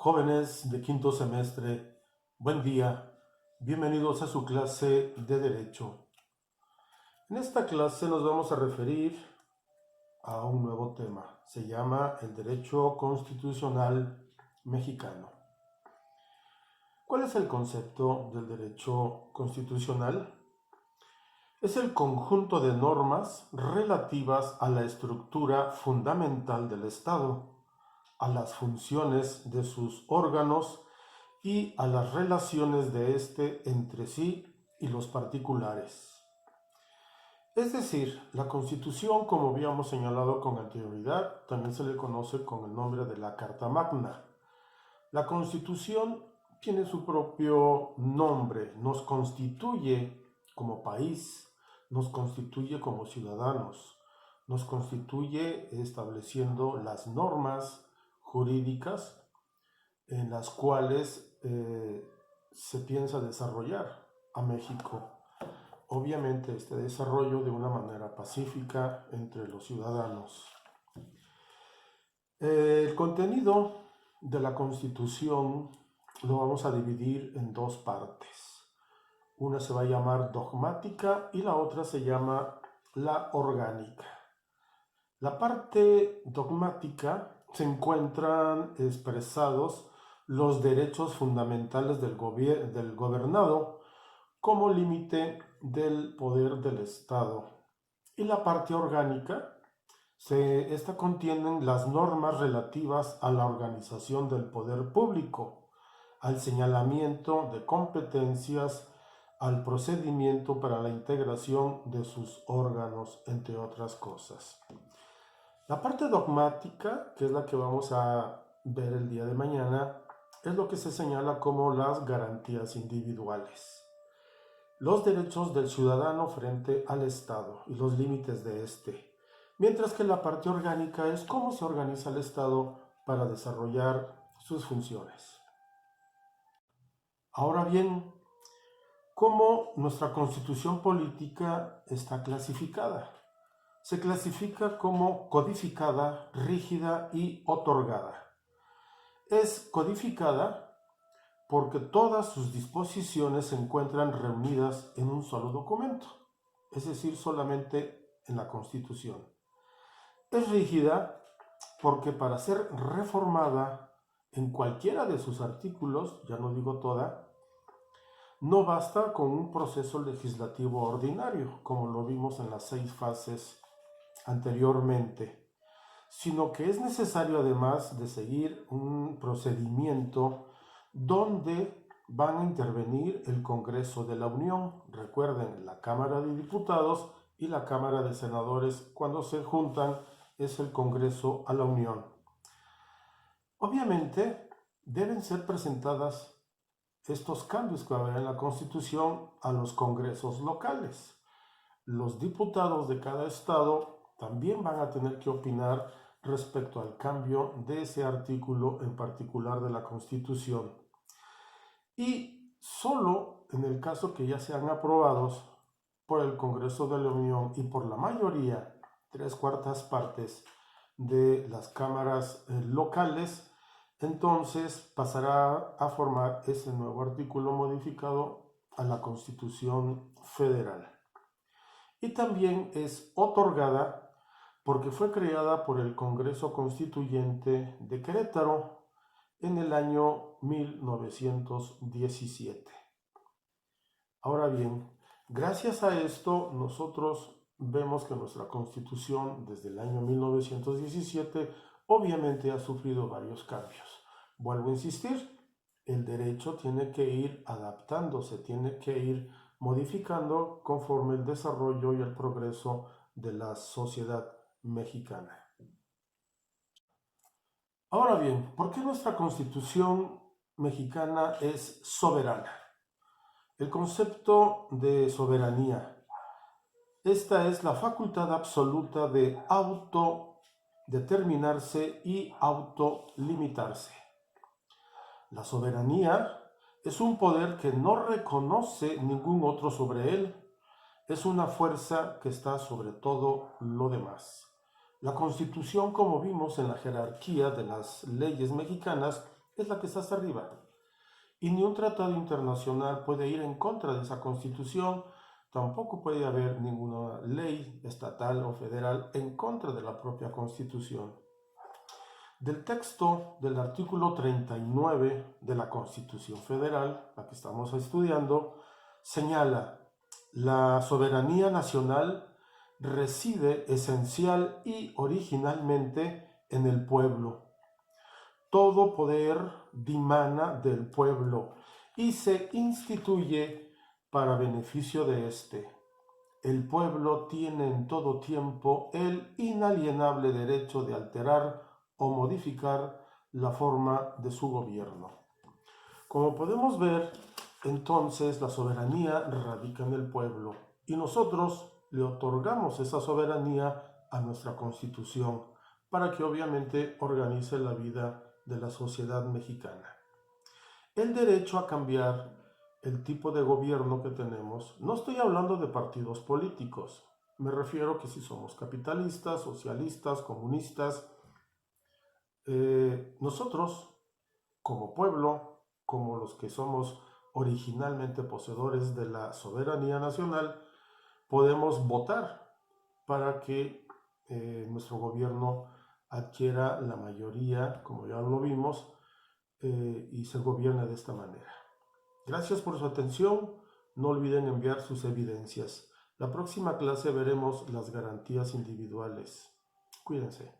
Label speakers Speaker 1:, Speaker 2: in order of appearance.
Speaker 1: Jóvenes de quinto semestre, buen día, bienvenidos a su clase de Derecho. En esta clase nos vamos a referir a un nuevo tema, se llama el Derecho Constitucional Mexicano. ¿Cuál es el concepto del derecho constitucional? Es el conjunto de normas relativas a la estructura fundamental del Estado, a las funciones de sus órganos y a las relaciones de éste entre sí y los particulares. Es decir, la Constitución, como habíamos señalado con anterioridad, también se le conoce con el nombre de la Carta Magna. La Constitución tiene su propio nombre, nos constituye como país, nos constituye como ciudadanos, nos constituye estableciendo las normas jurídicas en las cuales se piensa desarrollar a México. Obviamente este desarrollo de una manera pacífica entre los ciudadanos. El contenido de la Constitución lo vamos a dividir en dos partes. Una se va a llamar dogmática y la otra se llama la orgánica. La parte dogmática se encuentran expresados los derechos fundamentales del gobernado como límite del poder del Estado. Y la parte orgánica, esta contiene las normas relativas a la organización del poder público, al señalamiento de competencias, al procedimiento para la integración de sus órganos, entre otras cosas. La parte dogmática, que es la que vamos a ver el día de mañana, es lo que se señala como las garantías individuales, los derechos del ciudadano frente al Estado y los límites de éste, mientras que la parte orgánica es cómo se organiza el Estado para desarrollar sus funciones. Ahora bien, ¿cómo nuestra Constitución política está clasificada? Se clasifica como codificada, rígida y otorgada. Es codificada porque todas sus disposiciones se encuentran reunidas en un solo documento, es decir, solamente en la Constitución. Es rígida porque para ser reformada en cualquiera de sus artículos, ya no digo toda, no basta con un proceso legislativo ordinario, como lo vimos en las 6 fases anteriormente, sino que es necesario además de seguir un procedimiento donde van a intervenir el Congreso de la Unión. Recuerden, la Cámara de Diputados y la Cámara de Senadores, cuando se juntan, es el Congreso a la Unión. Obviamente, deben ser presentadas estos cambios que va a haber en la Constitución a los congresos locales. Los diputados de cada estado también van a tener que opinar respecto al cambio de ese artículo en particular de la Constitución. Y solo en el caso que ya sean aprobados por el Congreso de la Unión y por la mayoría, 3/4 partes de las cámaras locales, entonces pasará a formar ese nuevo artículo modificado a la Constitución Federal. Y también es otorgada porque fue creada por el Congreso Constituyente de Querétaro en el año 1917. Ahora bien, gracias a esto nosotros vemos que nuestra Constitución desde el año 1917 obviamente ha sufrido varios cambios. Vuelvo a insistir, el derecho tiene que ir adaptándose, tiene que ir modificando conforme el desarrollo y el progreso de la sociedad mexicana. Ahora bien, ¿por qué nuestra Constitución mexicana es soberana? El concepto de soberanía. Esta es la facultad absoluta de autodeterminarse y autolimitarse. La soberanía es un poder que no reconoce ningún otro sobre él. Es una fuerza que está sobre todo lo demás. La Constitución, como vimos en la jerarquía de las leyes mexicanas, es la que está hasta arriba. Y ni un tratado internacional puede ir en contra de esa Constitución, tampoco puede haber ninguna ley estatal o federal en contra de la propia Constitución. Del texto del artículo 39 de la Constitución Federal, la que estamos estudiando, señala: la soberanía nacional reside esencial y originalmente en el pueblo. Todo poder dimana del pueblo y se instituye para beneficio de éste. El pueblo tiene en todo tiempo el inalienable derecho de alterar o modificar la forma de su gobierno. Como podemos ver, entonces la soberanía radica en el pueblo y nosotros le otorgamos esa soberanía a nuestra Constitución para que obviamente organice la vida de la sociedad mexicana. El derecho a cambiar el tipo de gobierno que tenemos, no estoy hablando de partidos políticos, me refiero que si somos capitalistas, socialistas, comunistas, nosotros como pueblo, como los que somos originalmente poseedores de la soberanía nacional, podemos votar para que nuestro gobierno adquiera la mayoría, como ya lo vimos, y se gobierne de esta manera. Gracias por su atención. No olviden enviar sus evidencias. La próxima clase veremos las garantías individuales. Cuídense.